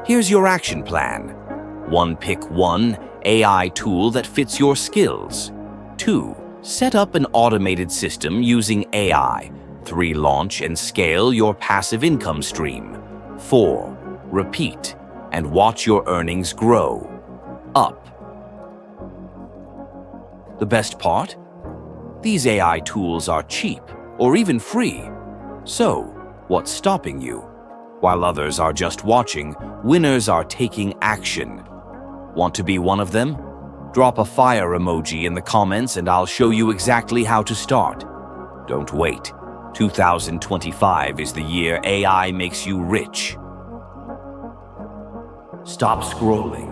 Here's your action plan. 1. Pick one AI tool that fits your skills. 2. Set up an automated system using AI. 3. Launch and scale your passive income stream. 4. Repeat and watch your earnings grow. Up. The best part? These AI tools are cheap or even free. So, what's stopping you? While others are just watching, winners are taking action. Want to be one of them? Drop a fire emoji in the comments and I'll show you exactly how to start. Don't wait. 2025 is the year AI makes you rich. Stop scrolling.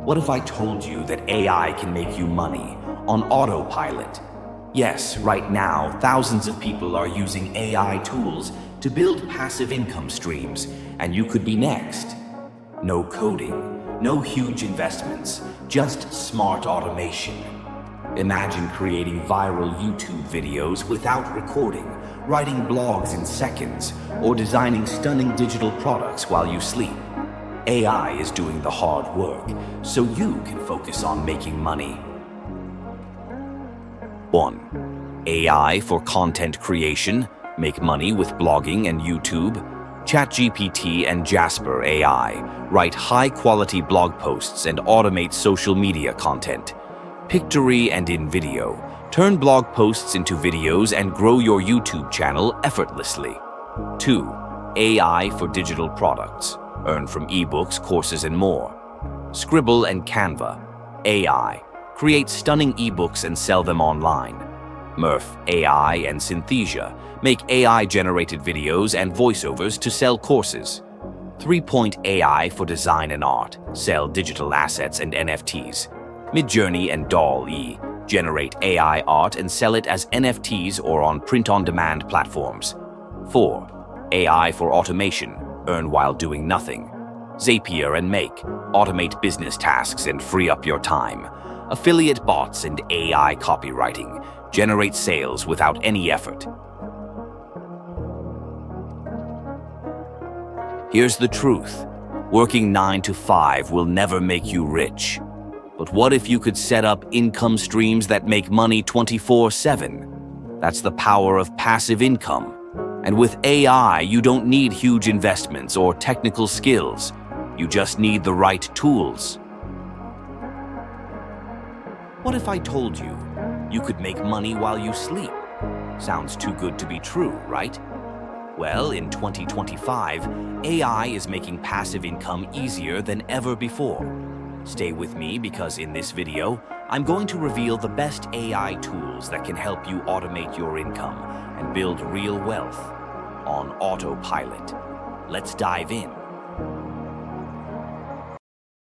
What if I told you that AI can make you money on autopilot? Yes, right now, thousands of people are using AI tools to build passive income streams, and you could be next. No coding, no huge investments, just smart automation. Imagine creating viral YouTube videos without recording, writing blogs in seconds, or designing stunning digital products while you sleep. AI is doing the hard work, so you can focus on making money. 1. AI for content creation. Make money with blogging and YouTube. ChatGPT and Jasper AI. Write high-quality blog posts and automate social media content. Pictory and in video. Turn blog posts into videos and grow your YouTube channel effortlessly. 2. AI for digital products. Earn from ebooks, courses, and more. Scribble and Canva. AI. Create stunning ebooks and sell them online. Murph AI and Synthesia. Make AI-generated videos and voiceovers to sell courses. 3-Point AI for design and art. Sell digital assets and NFTs. MidJourney and DALL. Generate AI art and sell it as NFTs or on print-on-demand platforms. 4. AI for automation. Earn while doing nothing. Zapier and Make. Automate business tasks and free up your time. Affiliate bots and AI copywriting. Generate sales without any effort. Here's the truth. Working 9 to 5 will never make you rich. But what if you could set up income streams that make money 24/7? That's the power of passive income. And with AI, you don't need huge investments or technical skills. You just need the right tools. What if I told you you could make money while you sleep? Sounds too good to be true, right? Well, in 2025, AI is making passive income easier than ever before. Stay with me because in this video, I'm going to reveal the best AI tools that can help you automate your income and build real wealth on autopilot. Let's dive in.